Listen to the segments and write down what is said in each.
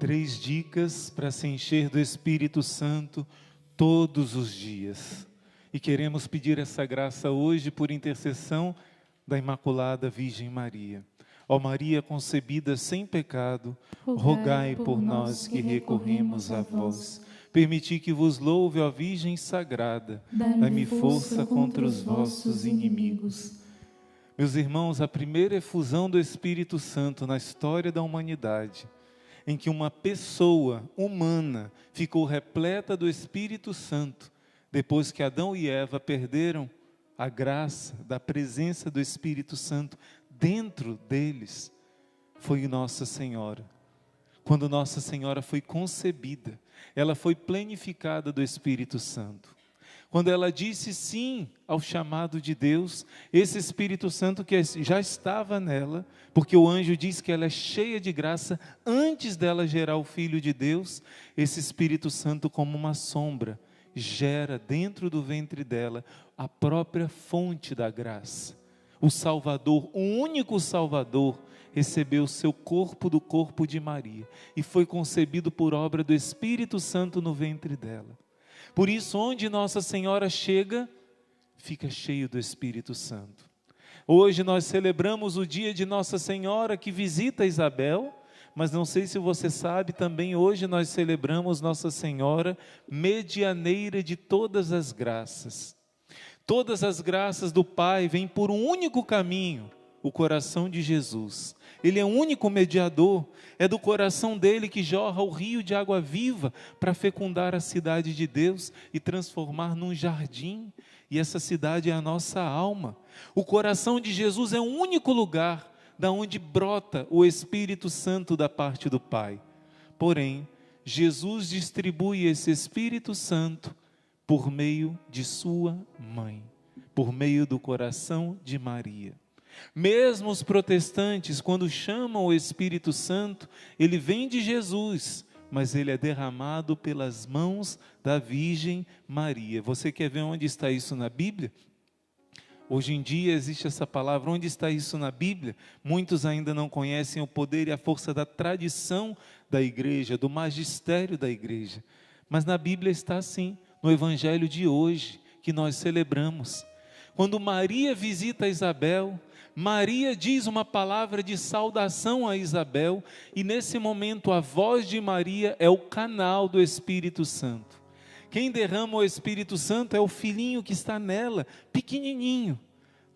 3 dicas para se encher do Espírito Santo todos os dias. E queremos pedir essa graça hoje por intercessão da Imaculada Virgem Maria. Ó Maria concebida sem pecado, rogai por nós que recorremos a vós. Permiti que vos louve, ó Virgem Sagrada, dai-me força contra os vossos inimigos. Meus irmãos, a primeira efusão do Espírito Santo na história da humanidade, em que uma pessoa humana ficou repleta do Espírito Santo, depois que Adão e Eva perderam a graça da presença do Espírito Santo dentro deles, foi Nossa Senhora. Quando Nossa Senhora foi concebida, ela foi plenificada do Espírito Santo. Quando ela disse sim ao chamado de Deus, esse Espírito Santo que já estava nela, porque o anjo diz que ela é cheia de graça antes dela gerar o Filho de Deus, esse Espírito Santo, como uma sombra, gera dentro do ventre dela a própria fonte da graça. O Salvador, o único Salvador, recebeu seu corpo do corpo de Maria e foi concebido por obra do Espírito Santo no ventre dela. Por isso, onde Nossa Senhora chega, fica cheio do Espírito Santo. Hoje nós celebramos o dia de Nossa Senhora que visita Isabel, mas não sei se você sabe, também hoje nós celebramos Nossa Senhora, medianeira de todas as graças. Todas as graças do Pai vêm por um único caminho, o coração de Jesus. Ele é o único mediador, é do coração dele que jorra o rio de água viva para fecundar a cidade de Deus e transformar num jardim. E essa cidade é a nossa alma. O coração de Jesus é o único lugar da onde brota o Espírito Santo da parte do Pai. Porém, Jesus distribui esse Espírito Santo por meio de sua mãe, por meio do coração de Maria. Mesmo os protestantes, quando chamam o Espírito Santo, ele vem de Jesus, mas ele é derramado pelas mãos da Virgem Maria. Você quer ver onde está isso na Bíblia? Hoje em dia existe essa palavra, onde está isso na Bíblia? Muitos ainda não conhecem o poder e a força da tradição da igreja, do magistério da igreja. Mas na Bíblia está assim, no Evangelho de hoje, que nós celebramos. Quando Maria visita Isabel, Maria diz uma palavra de saudação a Isabel, e nesse momento a voz de Maria é o canal do Espírito Santo. Quem derrama o Espírito Santo é o filhinho que está nela, pequenininho,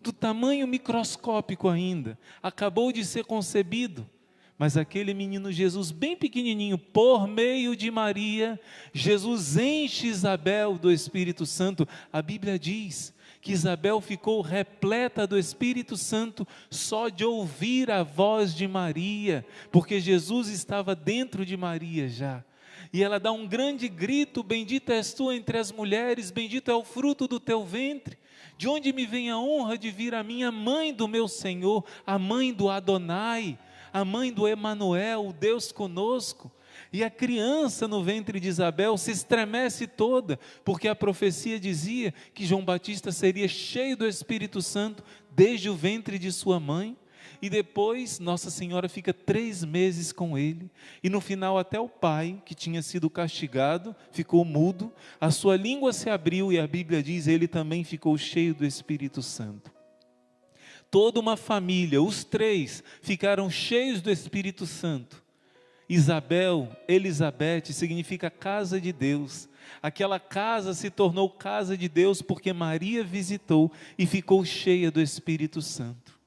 do tamanho microscópico ainda, acabou de ser concebido. Mas aquele menino Jesus bem pequenininho, por meio de Maria, Jesus enche Isabel do Espírito Santo. A Bíblia diz que Isabel ficou repleta do Espírito Santo só de ouvir a voz de Maria, porque Jesus estava dentro de Maria já. E ela dá um grande grito: bendita és tu entre as mulheres, bendito é o fruto do teu ventre. De onde me vem a honra de vir a minha mãe do meu Senhor, a mãe do Adonai, a mãe do Emanuel, o Deus conosco. E a criança no ventre de Isabel se estremece toda, porque a profecia dizia que João Batista seria cheio do Espírito Santo desde o ventre de sua mãe. E depois Nossa Senhora fica 3 meses com ele, e no final até o pai, que tinha sido castigado, ficou mudo, a sua língua se abriu e a Bíblia diz, ele também ficou cheio do Espírito Santo. Toda uma família, os 3, ficaram cheios do Espírito Santo. Isabel, Elizabeth, significa casa de Deus. Aquela casa se tornou casa de Deus porque Maria visitou e ficou cheia do Espírito Santo.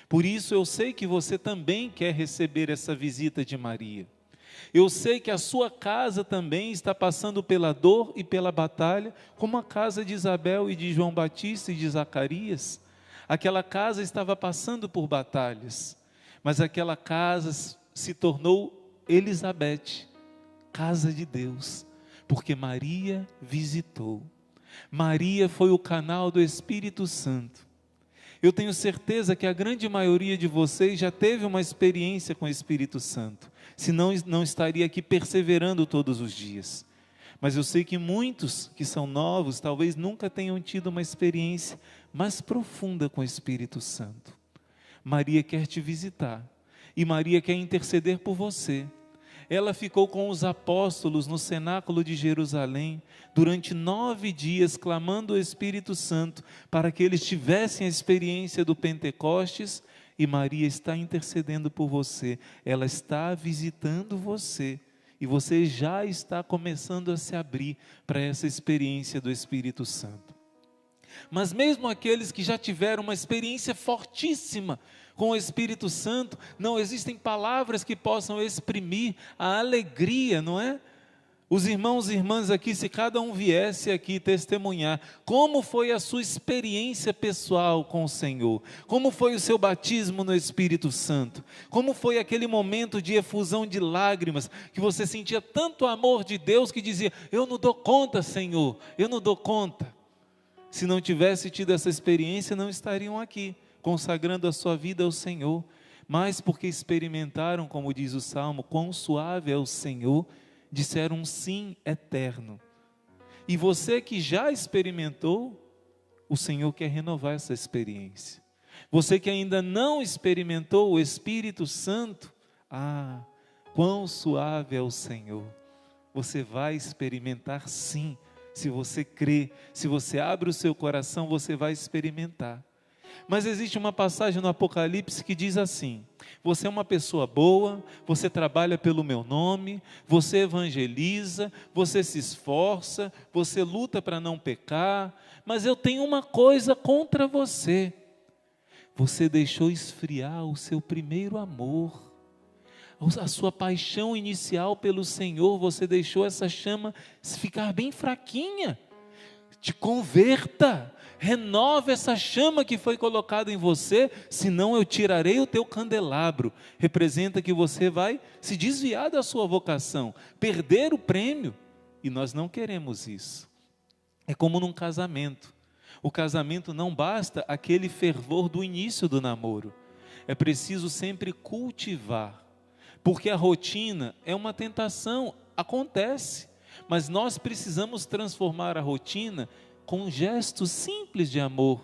Por isso eu sei que você também quer receber essa visita de Maria. Eu sei que a sua casa também está passando pela dor e pela batalha, como a casa de Isabel e de João Batista e de Zacarias. Aquela casa estava passando por batalhas, mas aquela casa se tornou Elizabeth, casa de Deus, porque Maria visitou. Maria foi o canal do Espírito Santo. Eu tenho certeza que a grande maioria de vocês já teve uma experiência com o Espírito Santo, senão não estaria aqui perseverando todos os dias. Mas eu sei que muitos que são novos, talvez nunca tenham tido uma experiência mais profunda com o Espírito Santo. Maria quer te visitar, e Maria quer interceder por você. Ela ficou com os apóstolos no cenáculo de Jerusalém durante 9 dias, clamando o Espírito Santo para que eles tivessem a experiência do Pentecostes. E Maria está intercedendo por você, ela está visitando você, e você já está começando a se abrir para essa experiência do Espírito Santo. Mas mesmo aqueles que já tiveram uma experiência fortíssima com o Espírito Santo, não existem palavras que possam exprimir a alegria, não é? Os irmãos e irmãs aqui, se cada um viesse aqui testemunhar como foi a sua experiência pessoal com o Senhor, como foi o seu batismo no Espírito Santo, como foi aquele momento de efusão de lágrimas, que você sentia tanto amor de Deus que dizia: eu não dou conta, Senhor, eu não dou conta. Se não tivesse tido essa experiência, não estariam aqui, consagrando a sua vida ao Senhor, mas porque experimentaram, como diz o Salmo, quão suave é o Senhor, disseram um sim eterno. E você que já experimentou, o Senhor quer renovar essa experiência. Você que ainda não experimentou o Espírito Santo, quão suave é o Senhor. Você vai experimentar sim, se você crê, se você abre o seu coração, você vai experimentar. Mas existe uma passagem no Apocalipse que diz assim: você é uma pessoa boa, você trabalha pelo meu nome, você evangeliza, você se esforça, você luta para não pecar, mas eu tenho uma coisa contra você: você deixou esfriar o seu primeiro amor, a sua paixão inicial pelo Senhor, você deixou essa chama ficar bem fraquinha. Te converta, renova essa chama que foi colocada em você, senão eu tirarei o teu candelabro. Representa que você vai se desviar da sua vocação, perder o prêmio, e nós não queremos isso. É como num casamento. O casamento não basta aquele fervor do início do namoro, é preciso sempre cultivar, porque a rotina é uma tentação, acontece, mas nós precisamos transformar a rotina com gestos simples de amor.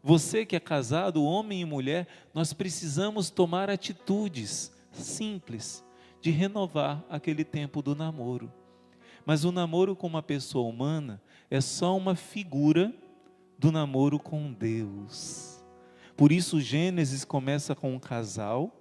Você que é casado, homem e mulher, nós precisamos tomar atitudes simples de renovar aquele tempo do namoro. Mas o namoro com uma pessoa humana é só uma figura do namoro com Deus. Por isso Gênesis começa com um casal,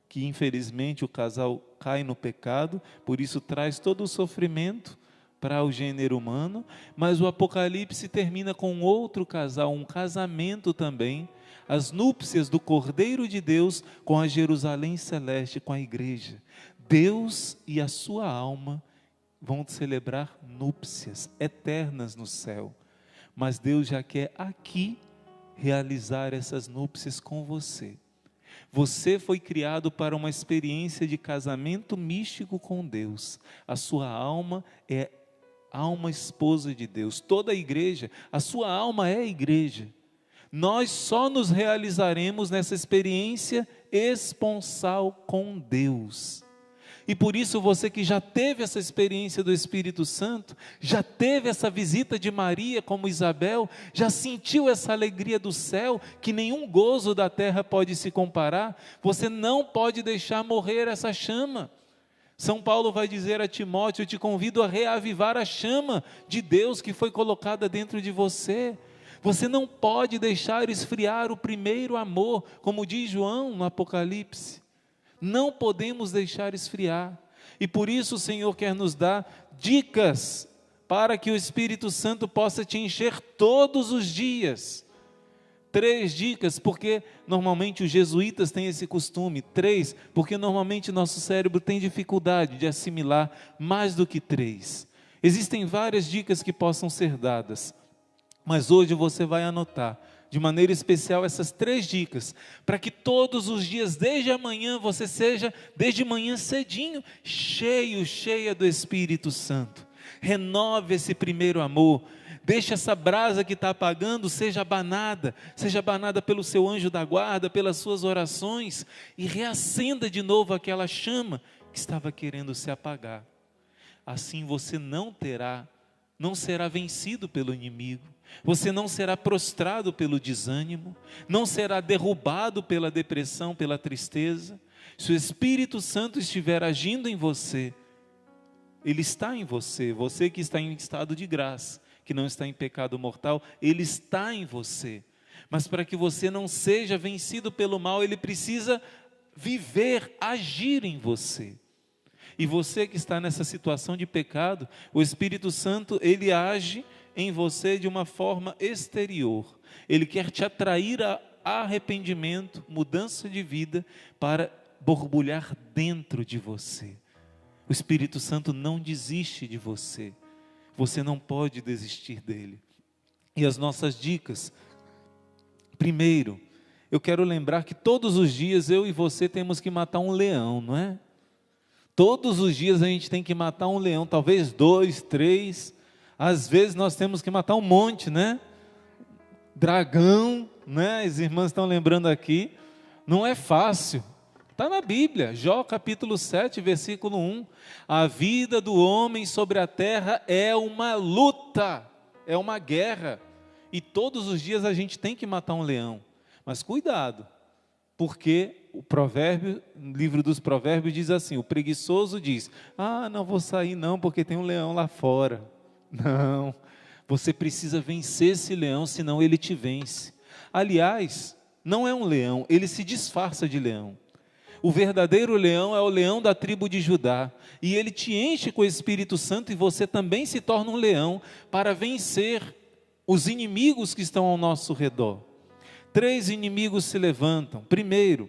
que infelizmente o casal cai no pecado, por isso traz todo o sofrimento para o gênero humano, mas o Apocalipse termina com outro casal, um casamento também, as núpcias do Cordeiro de Deus com a Jerusalém Celeste, com a igreja. Deus e a sua alma vão celebrar núpcias eternas no céu, mas Deus já quer aqui realizar essas núpcias com você. Você foi criado para uma experiência de casamento místico com Deus. A sua alma é alma esposa de Deus. Toda a igreja, a sua alma é a igreja. Nós só nos realizaremos nessa experiência esponsal com Deus. E por isso você que já teve essa experiência do Espírito Santo, já teve essa visita de Maria como Isabel, já sentiu essa alegria do céu, que nenhum gozo da terra pode se comparar, você não pode deixar morrer essa chama. São Paulo vai dizer a Timóteo: eu te convido a reavivar a chama de Deus que foi colocada dentro de você. Você não pode deixar esfriar o primeiro amor, como diz João no Apocalipse. Não podemos deixar esfriar, e por isso o Senhor quer nos dar dicas, para que o Espírito Santo possa te encher todos os dias. 3 dicas, porque normalmente os jesuítas têm esse costume. 3, porque normalmente nosso cérebro tem dificuldade de assimilar mais do que 3. Existem várias dicas que possam ser dadas, mas hoje você vai anotar de maneira especial essas 3 dicas, para que todos os dias, desde amanhã, você seja, desde manhã cedinho, cheia do Espírito Santo. Renove esse primeiro amor, deixe essa brasa que está apagando, seja abanada pelo seu anjo da guarda, pelas suas orações, e reacenda de novo aquela chama que estava querendo se apagar. Assim você não será vencido pelo inimigo, você não será prostrado pelo desânimo, não será derrubado pela depressão, pela tristeza, Se o Espírito Santo estiver agindo em você, Ele está em você, você que está em estado de graça, que não está em pecado mortal, Ele está em você. Mas para que você não seja vencido pelo mal, Ele precisa viver, agir em você. E você que está nessa situação de pecado, o Espírito Santo, Ele age em você de uma forma exterior. Ele quer te atrair a arrependimento, mudança de vida, para borbulhar dentro de você. O Espírito Santo não desiste de você. Você não pode desistir dele. E as nossas dicas: primeiro, eu quero lembrar que todos os dias eu e você temos que matar um leão, não é? Todos os dias a gente tem que matar um leão, talvez 2, 3, às vezes nós temos que matar um monte, né? Dragão, né? As irmãs estão lembrando aqui, não é fácil. Está na Bíblia, Jó capítulo 7, versículo 1. A vida do homem sobre a terra é uma luta, é uma guerra. E todos os dias a gente tem que matar um leão. Mas cuidado, porque o livro dos provérbios diz assim, o preguiçoso diz, não vou sair não, porque tem um leão lá fora. Não, você precisa vencer esse leão, senão ele te vence. Aliás, não é um leão, ele se disfarça de leão. O verdadeiro leão é o leão da tribo de Judá, e ele te enche com o Espírito Santo, e você também se torna um leão, para vencer os inimigos que estão ao nosso redor. 3 inimigos se levantam. Primeiro,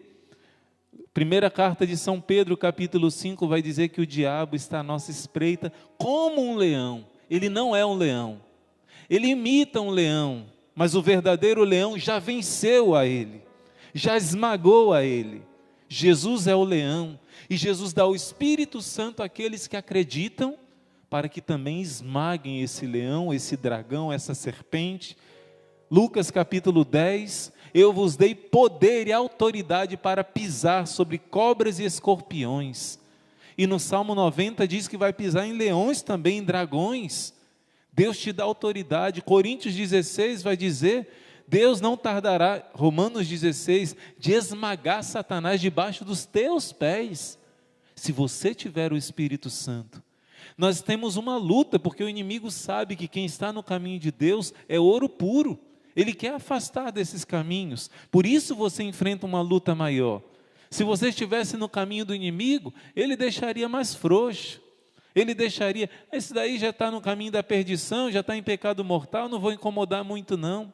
primeira carta de São Pedro, capítulo 5, vai dizer que o diabo está à nossa espreita como um leão. Ele não é um leão, ele imita um leão, mas o verdadeiro leão já venceu a ele, já esmagou a ele. Jesus é o leão, e Jesus dá o Espírito Santo àqueles que acreditam, para que também esmaguem esse leão, esse dragão, essa serpente. Lucas capítulo 10, eu vos dei poder e autoridade para pisar sobre cobras e escorpiões. E no Salmo 90 diz que vai pisar em leões também, em dragões. Deus te dá autoridade. Coríntios 16 vai dizer, Deus não tardará, Romanos 16, de esmagar Satanás debaixo dos teus pés, se você tiver o Espírito Santo. Nós temos uma luta, porque o inimigo sabe que quem está no caminho de Deus é ouro puro. Ele quer afastar desses caminhos, por isso você enfrenta uma luta maior. Se você estivesse no caminho do inimigo, ele deixaria mais frouxo, ele deixaria, esse daí já está no caminho da perdição, já está em pecado mortal, não vou incomodar muito não.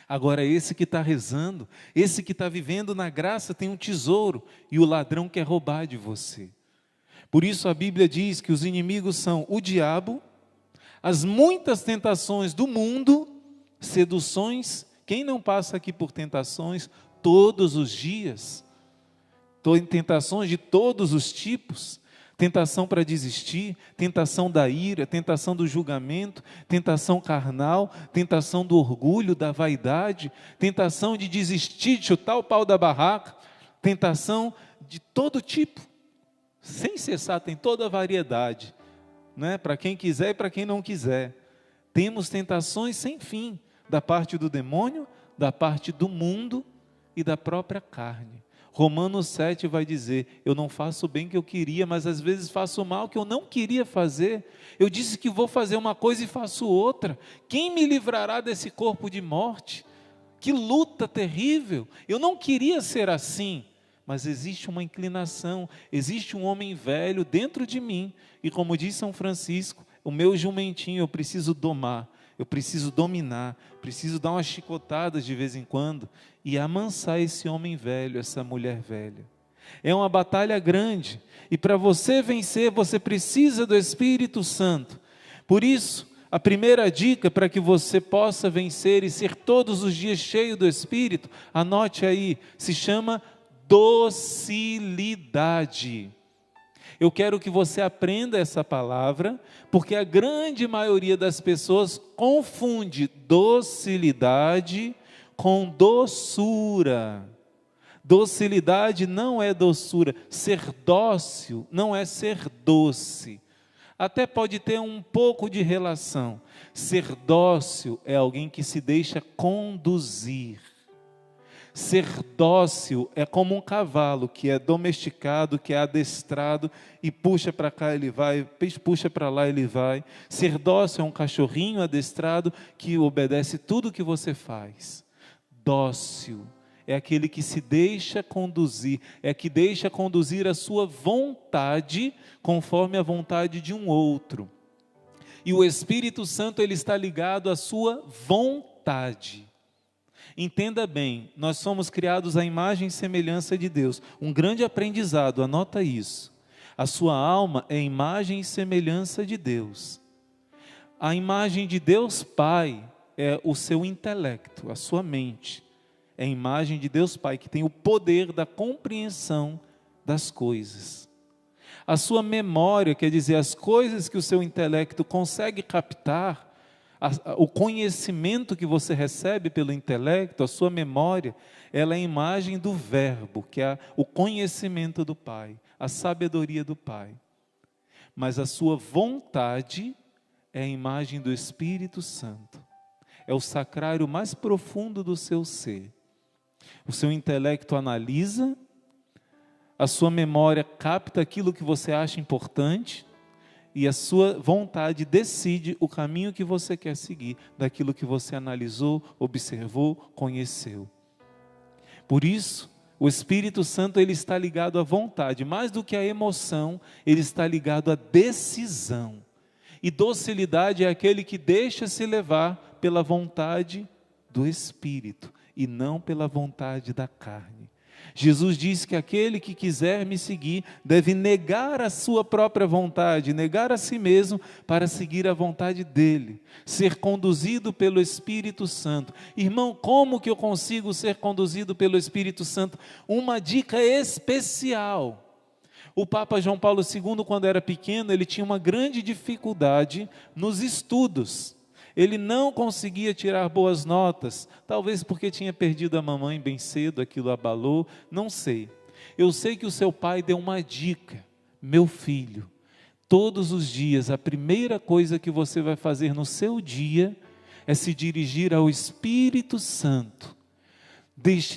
Agora esse que está rezando, esse que está vivendo na graça tem um tesouro, e o ladrão quer roubar de você. Por isso a Bíblia diz que os inimigos são o diabo, as muitas tentações do mundo, seduções. Quem não passa aqui por tentações todos os dias? Tentações de todos os tipos. Tentação para desistir, tentação da ira, tentação do julgamento, tentação carnal, tentação do orgulho, da vaidade, tentação de desistir, de chutar o pau da barraca, tentação de todo tipo, sem cessar, tem toda a variedade, né? Para quem quiser e para quem não quiser. Temos tentações sem fim, da parte do demônio, da parte do mundo e da própria carne. Romanos 7 vai dizer, eu não faço o bem que eu queria, mas às vezes faço o mal que eu não queria fazer. Eu disse que vou fazer uma coisa e faço outra. Quem me livrará desse corpo de morte? Que luta terrível! Eu não queria ser assim, mas existe uma inclinação, existe um homem velho dentro de mim, e como diz São Francisco, o meu jumentinho eu preciso domar, eu preciso dominar, preciso dar umas chicotadas de vez em quando, e amansar esse homem velho, essa mulher velha. É uma batalha grande, e para você vencer, você precisa do Espírito Santo. Por isso, a primeira dica para que você possa vencer e ser todos os dias cheio do Espírito, anote aí, se chama docilidade. Eu quero que você aprenda essa palavra, porque a grande maioria das pessoas confunde docilidade com doçura. Docilidade não é doçura, ser dócil não é ser doce. Até pode ter um pouco de relação. Ser dócil é alguém que se deixa conduzir. Ser dócil é como um cavalo que é domesticado, que é adestrado e puxa para cá ele vai, puxa para lá ele vai. Ser dócil é um cachorrinho adestrado que obedece tudo que você faz. Dócil é aquele que se deixa conduzir, é que deixa conduzir a sua vontade conforme a vontade de um outro. E o Espírito Santo, ele está ligado à sua vontade. Entenda bem, nós somos criados à imagem e semelhança de Deus. Um grande aprendizado, anota isso. A sua alma é imagem e semelhança de Deus. A imagem de Deus Pai é o seu intelecto, a sua mente. É a imagem de Deus Pai, que tem o poder da compreensão das coisas. A sua memória, quer dizer, as coisas que o seu intelecto consegue captar, o conhecimento que você recebe pelo intelecto, a sua memória, ela é a imagem do Verbo, que é o conhecimento do Pai, a sabedoria do Pai. Mas a sua vontade é a imagem do Espírito Santo. É o sacrário mais profundo do seu ser. O seu intelecto analisa, a sua memória capta aquilo que você acha importante e a sua vontade decide o caminho que você quer seguir, daquilo que você analisou, observou, conheceu. Por isso, o Espírito Santo, ele está ligado à vontade, mais do que à emoção, ele está ligado à decisão. E docilidade é aquele que deixa se levar pela vontade do Espírito e não pela vontade da carne. Jesus disse que aquele que quiser me seguir deve negar a sua própria vontade, negar a si mesmo para seguir a vontade dele, ser conduzido pelo Espírito Santo. Irmão, como que eu consigo ser conduzido pelo Espírito Santo? Uma dica especial. O Papa João Paulo II, quando era pequeno, ele tinha uma grande dificuldade nos estudos. Ele não conseguia tirar boas notas, talvez porque tinha perdido a mamãe bem cedo, aquilo abalou, não sei. Eu sei que o seu pai deu uma dica: meu filho, todos os dias a primeira coisa que você vai fazer no seu dia é se dirigir ao Espírito Santo.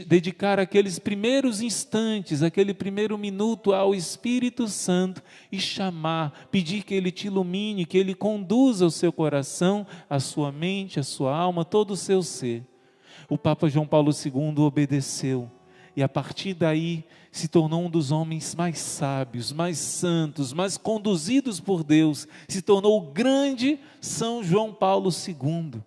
Dedicar aqueles primeiros instantes, aquele primeiro minuto ao Espírito Santo e chamar, pedir que Ele te ilumine, que Ele conduza o seu coração, a sua mente, a sua alma, todo o seu ser. O Papa João Paulo II obedeceu e a partir daí se tornou um dos homens mais sábios, mais santos, mais conduzidos por Deus, se tornou o grande São João Paulo II.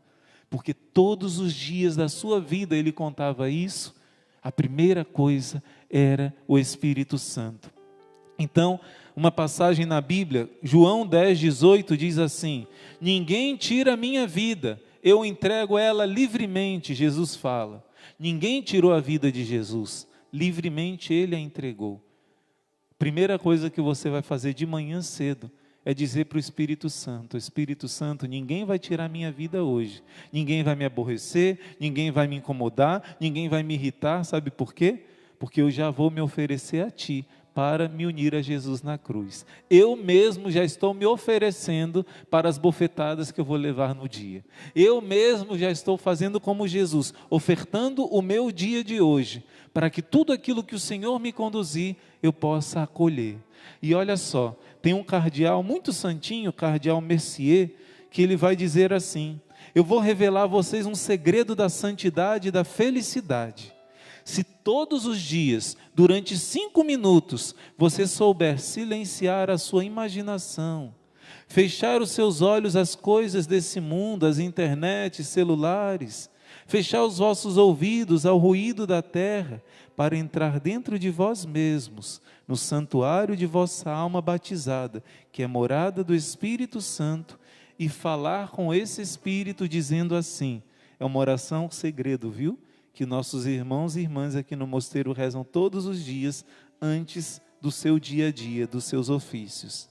Porque todos os dias da sua vida ele contava isso, a primeira coisa era o Espírito Santo. Então, uma passagem na Bíblia, João 10:18 diz assim: ninguém tira a minha vida, eu entrego ela livremente. Jesus fala, ninguém tirou a vida de Jesus, livremente ele a entregou. Primeira coisa que você vai fazer de manhã cedo é dizer para o Espírito Santo: Espírito Santo, ninguém vai tirar a minha vida hoje, ninguém vai me aborrecer, ninguém vai me incomodar, ninguém vai me irritar, sabe por quê? Porque eu já vou me oferecer a Ti, para me unir a Jesus na cruz. Eu mesmo já estou me oferecendo para as bofetadas que eu vou levar no dia. Eu mesmo já estou fazendo como Jesus, ofertando o meu dia de hoje, para que tudo aquilo que o Senhor me conduzir, eu possa acolher. E olha só, tem um cardeal muito santinho, o cardeal Mercier, que ele vai dizer assim: eu vou revelar a vocês um segredo da santidade e da felicidade. Se todos os dias, durante 5 minutos, você souber silenciar a sua imaginação, fechar os seus olhos às coisas desse mundo, às internet, celulares, fechar os vossos ouvidos ao ruído da terra, para entrar dentro de vós mesmos, no santuário de vossa alma batizada, que é morada do Espírito Santo, e falar com esse Espírito dizendo assim, é uma oração segredo, viu? Que nossos irmãos e irmãs aqui no mosteiro rezam todos os dias, antes do seu dia a dia, dos seus ofícios.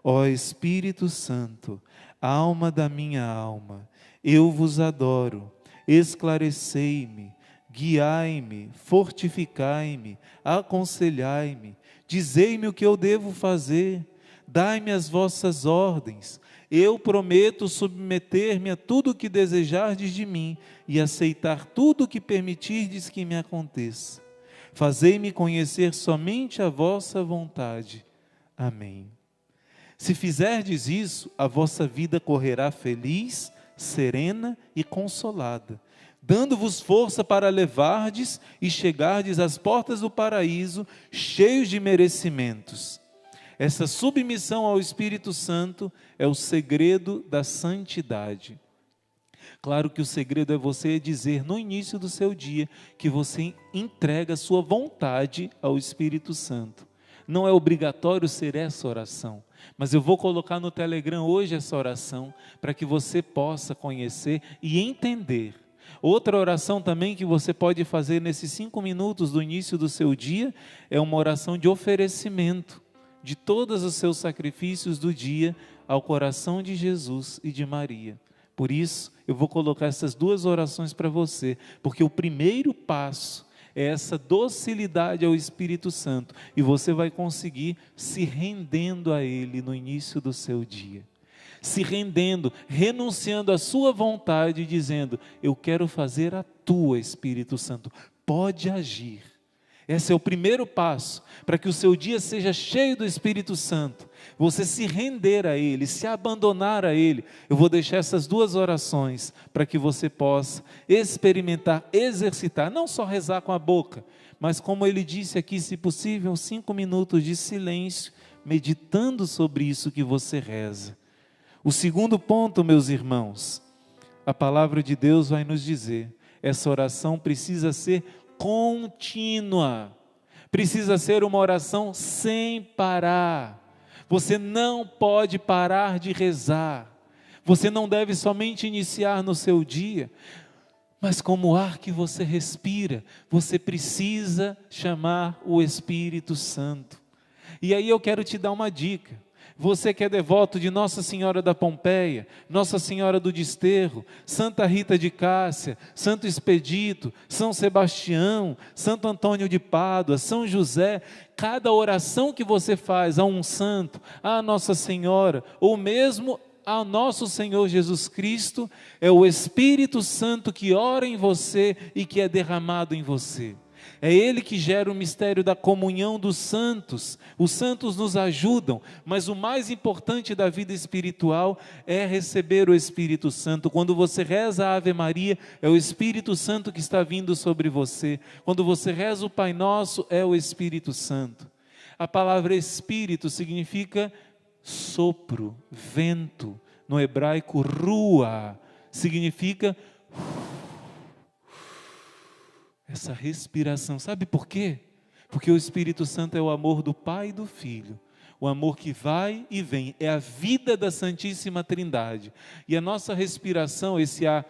Ó Espírito Santo, alma da minha alma, eu vos adoro, esclarecei-me, guiai-me, fortificai-me, aconselhai-me, dizei-me o que eu devo fazer, dai-me as vossas ordens. Eu prometo submeter-me a tudo o que desejardes de mim e aceitar tudo o que permitirdes que me aconteça. Fazei-me conhecer somente a vossa vontade. Amém. Se fizerdes isso, a vossa vida correrá feliz, serena e consolada, dando-vos força para levardes e chegardes às portas do paraíso, cheios de merecimentos. Essa submissão ao Espírito Santo é o segredo da santidade. Claro que o segredo é você dizer no início do seu dia que você entrega a sua vontade ao Espírito Santo. Não é obrigatório ser essa oração, mas eu vou colocar no Telegram hoje essa oração para que você possa conhecer e entender. Outra oração também que você pode fazer nesses 5 minutos do início do seu dia é uma oração de oferecimento de todos os seus sacrifícios do dia ao coração de Jesus e de Maria. Por isso, eu vou colocar essas 2 orações para você, porque o primeiro passo é essa docilidade ao Espírito Santo, e você vai conseguir se rendendo a Ele no início do seu dia. Se rendendo, renunciando à sua vontade, dizendo: eu quero fazer a tua, Espírito Santo, pode agir. Esse é o primeiro passo, para que o seu dia seja cheio do Espírito Santo. Você se render a Ele, se abandonar a Ele. Eu vou deixar essas 2 orações, para que você possa experimentar, exercitar, não só rezar com a boca, mas como ele disse aqui, se possível, 5 minutos de silêncio, meditando sobre isso que você reza. O segundo ponto, meus irmãos, a palavra de Deus vai nos dizer, essa oração precisa ser contínua, precisa ser uma oração sem parar. Você não pode parar de rezar, você não deve somente iniciar no seu dia, mas como o ar que você respira, você precisa chamar o Espírito Santo. E aí eu quero te dar uma dica. Você que é devoto de Nossa Senhora da Pompeia, Nossa Senhora do Desterro, Santa Rita de Cássia, Santo Expedito, São Sebastião, Santo Antônio de Pádua, São José, cada oração que você faz a um santo, a Nossa Senhora, ou mesmo ao nosso Senhor Jesus Cristo, é o Espírito Santo que ora em você e que é derramado em você. É Ele que gera o mistério da comunhão dos santos. Os santos nos ajudam, mas o mais importante da vida espiritual é receber o Espírito Santo. Quando você reza a Ave Maria, é o Espírito Santo que está vindo sobre você. Quando você reza o Pai Nosso, é o Espírito Santo. A palavra Espírito significa sopro, vento. No hebraico, ruah, significa essa respiração. Sabe por quê? Porque o Espírito Santo é o amor do Pai e do Filho, o amor que vai e vem, é a vida da Santíssima Trindade. E a nossa respiração, esse ar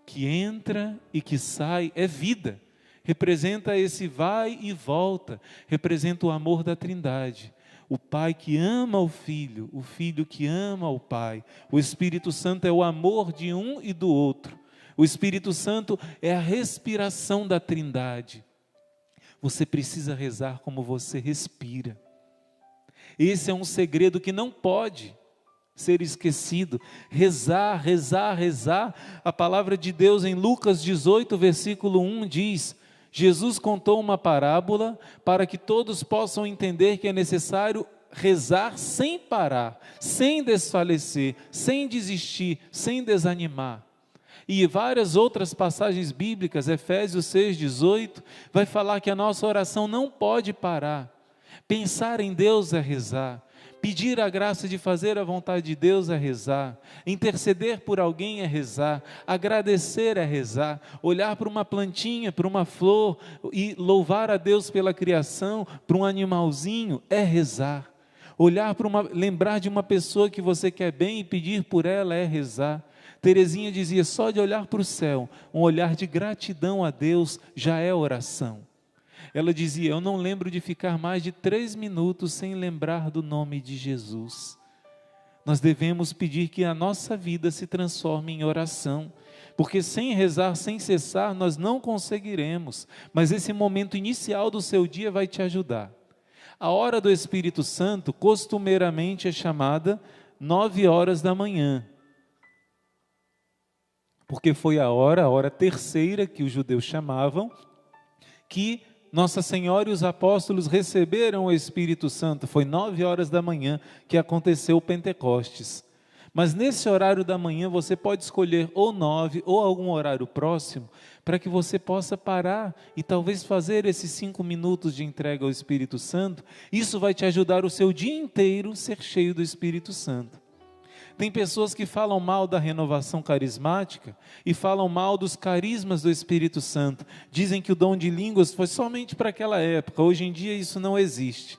que entra e que sai, é vida, representa esse vai e volta, representa o amor da Trindade. O Pai que ama o Filho que ama o Pai. O Espírito Santo é o amor de um e do outro. O Espírito Santo é a respiração da Trindade. Você precisa rezar como você respira. Esse é um segredo que não pode ser esquecido. Rezar, rezar, rezar. A palavra de Deus em Lucas 18, versículo 1 diz: Jesus contou uma parábola para que todos possam entender que é necessário rezar sem parar, sem desfalecer, sem desistir, sem desanimar. E várias outras passagens bíblicas, Efésios 6,18, vai falar que a nossa oração não pode parar. Pensar em Deus é rezar, pedir a graça de fazer a vontade de Deus é rezar, interceder por alguém é rezar, agradecer é rezar, olhar para uma plantinha, para uma flor e louvar a Deus pela criação, para um animalzinho é rezar. Lembrar de uma pessoa que você quer bem e pedir por ela é rezar. Teresinha dizia, só de olhar para o céu, um olhar de gratidão a Deus já é oração. Ela dizia, eu não lembro de ficar mais de 3 minutos sem lembrar do nome de Jesus. Nós devemos pedir que a nossa vida se transforme em oração, porque sem rezar, sem cessar, nós não conseguiremos, mas esse momento inicial do seu dia vai te ajudar A hora do Espírito Santo costumeiramente é chamada 9 horas da manhã, porque foi a hora terceira que os judeus chamavam, que Nossa Senhora e os apóstolos receberam o Espírito Santo. Foi 9 horas da manhã que aconteceu o Pentecostes. Mas nesse horário da manhã você pode escolher ou 9 ou algum horário próximo, para que você possa parar e talvez fazer esses 5 minutos de entrega ao Espírito Santo. Isso vai te ajudar o seu dia inteiro ser cheio do Espírito Santo. Tem pessoas que falam mal da renovação carismática e falam mal dos carismas do Espírito Santo. Dizem que o dom de línguas foi somente para aquela época. Hoje em dia isso não existe.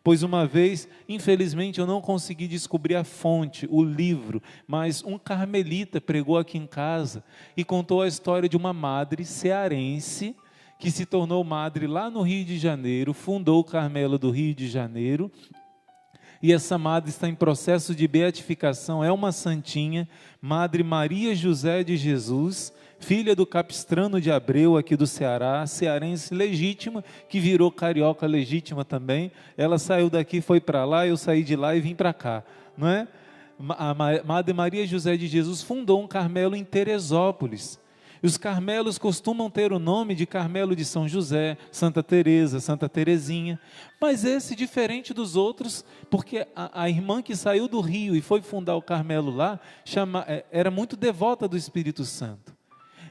Pois uma vez, infelizmente, eu não consegui descobrir a fonte, o livro, mas um carmelita pregou aqui em casa e contou a história de uma madre cearense que se tornou madre lá no Rio de Janeiro, fundou o Carmelo do Rio de Janeiro, e essa madre está em processo de beatificação, é uma santinha, Madre Maria José de Jesus, filha do Capistrano de Abreu, aqui do Ceará, cearense legítima, que virou carioca legítima também. Ela saiu daqui, foi para lá, eu saí de lá e vim para cá, não é? A Madre Maria José de Jesus fundou um Carmelo em Teresópolis. E os Carmelos costumam ter o nome de Carmelo de São José, Santa Teresa, Santa Terezinha, mas esse diferente dos outros, porque a irmã que saiu do Rio e foi fundar o Carmelo lá, era muito devota do Espírito Santo.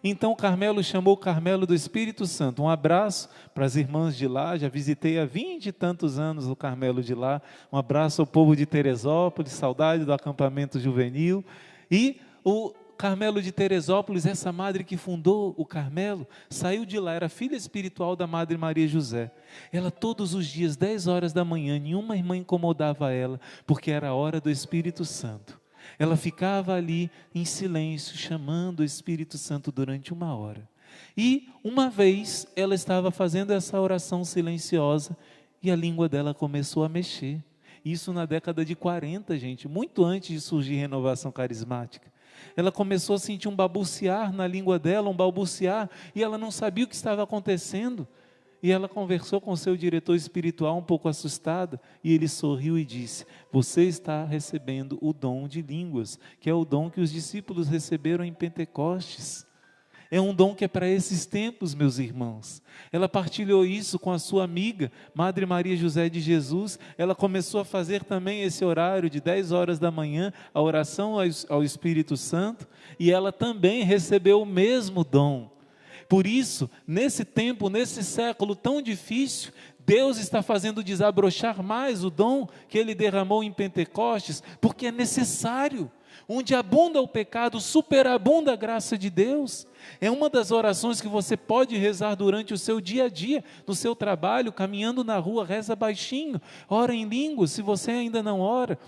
Então o Carmelo chamou o Carmelo do Espírito Santo. Um abraço para as irmãs de lá, já visitei há 20 e tantos anos o Carmelo de lá. Um abraço ao povo de Teresópolis, saudade do acampamento juvenil. E o Carmelo de Teresópolis, essa madre que fundou o Carmelo, saiu de lá, era filha espiritual da Madre Maria José. Ela todos os dias, 10 horas da manhã, nenhuma irmã incomodava ela, porque era a hora do Espírito Santo. Ela ficava ali em silêncio, chamando o Espírito Santo durante 1 hora. E uma vez ela estava fazendo essa oração silenciosa e a língua dela começou a mexer. Isso na década de 40, gente, muito antes de surgir renovação carismática. Ela começou a sentir um balbuciar na língua dela, um balbuciar, e ela não sabia o que estava acontecendo. E ela conversou com o seu diretor espiritual um pouco assustada, e ele sorriu e disse: você está recebendo o dom de línguas, que é o dom que os discípulos receberam em Pentecostes. É um dom que é para esses tempos, meus irmãos. Ela partilhou isso com a sua amiga, Madre Maria José de Jesus. Ela começou a fazer também esse horário de 10 horas da manhã, a oração ao Espírito Santo, e ela também recebeu o mesmo dom. Por isso, nesse tempo, nesse século tão difícil, Deus está fazendo desabrochar mais o dom que Ele derramou em Pentecostes, porque é necessário. Onde abunda o pecado, superabunda a graça de Deus. É uma das orações que você pode rezar durante o seu dia a dia, no seu trabalho, caminhando na rua, reza baixinho, ora em línguas, se você ainda não ora.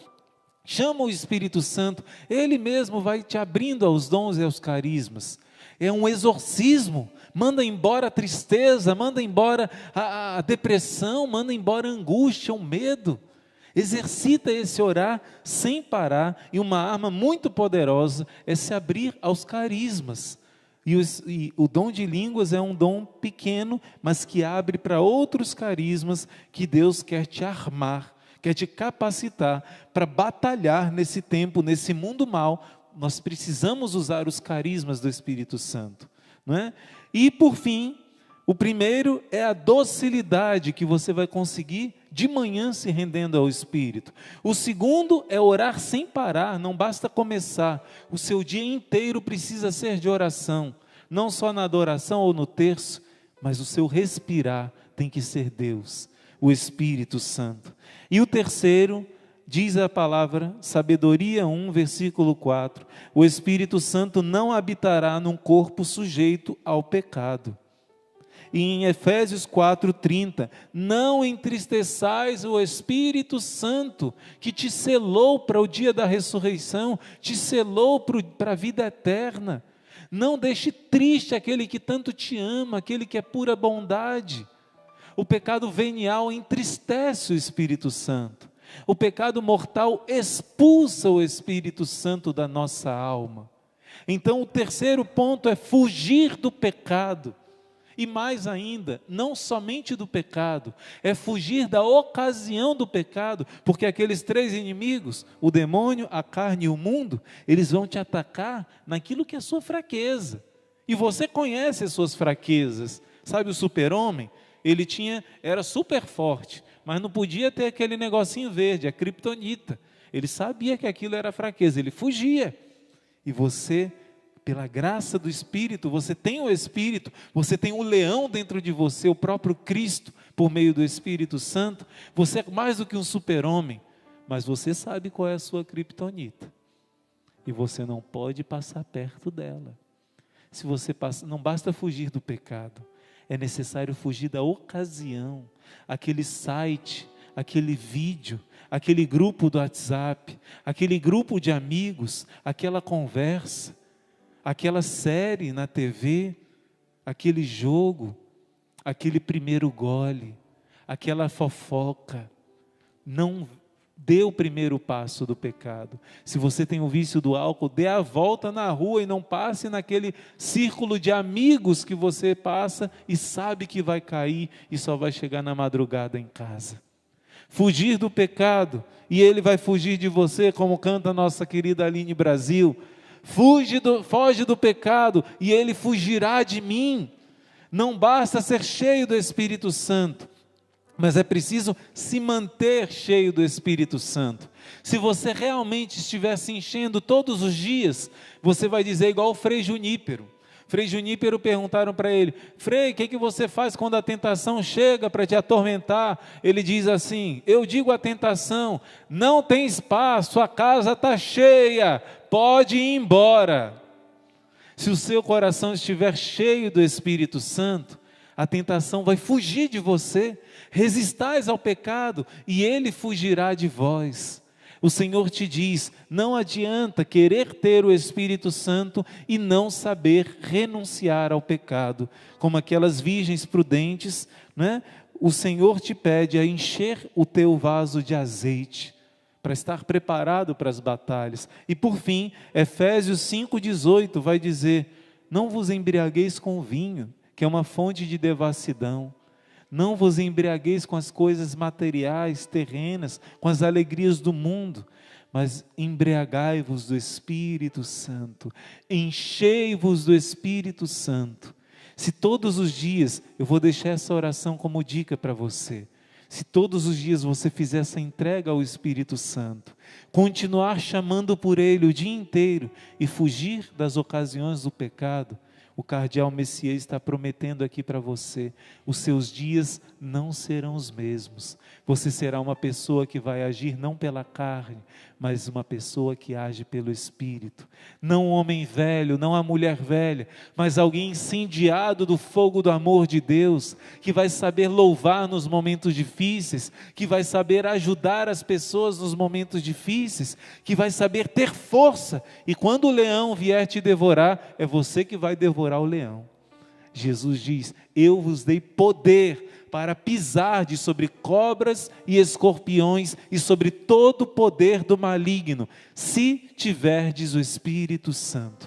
Chama o Espírito Santo, Ele mesmo vai te abrindo aos dons e aos carismas. É um exorcismo, manda embora a tristeza, manda embora a depressão, manda embora a angústia, o medo. Exercita esse orar sem parar, e uma arma muito poderosa é se abrir aos carismas. E o dom de línguas é um dom pequeno, mas que abre para outros carismas que Deus quer te armar, quer te capacitar para batalhar nesse tempo, nesse mundo mau. Nós precisamos usar os carismas do Espírito Santo, não é? E por fim, o primeiro é a docilidade que você vai conseguir de manhã se rendendo ao Espírito. O segundo é orar sem parar, não basta começar. O seu dia inteiro precisa ser de oração, não só na adoração ou no terço, mas o seu respirar tem que ser Deus, o Espírito Santo. E o terceiro, diz a palavra, Sabedoria 1, versículo 4, o Espírito Santo não habitará num corpo sujeito ao pecado. E em Efésios 4:30, não entristeçais o Espírito Santo, que te selou para o dia da ressurreição, te selou para a vida eterna. Não deixe triste aquele que tanto te ama, aquele que é pura bondade. O pecado venial entristece o Espírito Santo. O pecado mortal expulsa o Espírito Santo da nossa alma. Então o terceiro ponto é fugir do pecado. E mais ainda, não somente do pecado, é fugir da ocasião do pecado, porque aqueles três inimigos, o demônio, a carne e o mundo, eles vão te atacar naquilo que é sua fraqueza. E você conhece as suas fraquezas. Sabe o super-homem? Era super forte, mas não podia ter aquele negocinho verde, a criptonita. Ele sabia que aquilo era fraqueza, ele fugia. E você, pela graça do Espírito, você tem o Espírito, você tem o leão dentro de você, o próprio Cristo, por meio do Espírito Santo. Você é mais do que um super-homem, mas você sabe qual é a sua criptonita. E você não pode passar perto dela. Se você passa, não basta fugir do pecado, é necessário fugir da ocasião, aquele site, aquele vídeo, aquele grupo do WhatsApp, aquele grupo de amigos, aquela conversa, aquela série na TV, aquele jogo, aquele primeiro gole, aquela fofoca. Não dê o primeiro passo do pecado. Se você tem o vício do álcool, dê a volta na rua e não passe naquele círculo de amigos que você passa e sabe que vai cair e só vai chegar na madrugada em casa. Fugir do pecado e ele vai fugir de você, como canta a nossa querida Aline Brasil. Foge do pecado e ele fugirá de mim. Não basta ser cheio do Espírito Santo, mas é preciso se manter cheio do Espírito Santo. Se você realmente estiver se enchendo todos os dias, você vai dizer igual o Frei Junípero. Frei Junípero perguntaram para ele: Frei, o que você faz quando a tentação chega para te atormentar? Ele diz assim: eu digo à tentação, não tem espaço, a casa está cheia, pode ir embora. Se o seu coração estiver cheio do Espírito Santo, a tentação vai fugir de você. Resistais ao pecado e ele fugirá de vós. O Senhor te diz: não adianta querer ter o Espírito Santo e não saber renunciar ao pecado. Como aquelas virgens prudentes, né? O Senhor te pede a encher o teu vaso de azeite, para estar preparado para as batalhas. E por fim, Efésios 5,18 vai dizer: não vos embriagueis com vinho, que é uma fonte de devassidão. Não vos embriagueis com as coisas materiais, terrenas, com as alegrias do mundo, mas embriagai-vos do Espírito Santo, enchei-vos do Espírito Santo. Se todos os dias, eu vou deixar essa oração como dica para você, se todos os dias você fizer essa entrega ao Espírito Santo, continuar chamando por Ele o dia inteiro e fugir das ocasiões do pecado, o cardeal Messias está prometendo aqui para você: os seus dias não serão os mesmos. Você será uma pessoa que vai agir não pela carne, mas uma pessoa que age pelo Espírito. Não um homem velho, não a mulher velha, mas alguém incendiado do fogo do amor de Deus, que vai saber louvar nos momentos difíceis, que vai saber ajudar as pessoas nos momentos difíceis, que vai saber ter força, e quando o leão vier te devorar, é você que vai devorar o leão. Jesus diz: eu vos dei poder para pisar sobre cobras e escorpiões e sobre todo o poder do maligno, se tiverdes o Espírito Santo.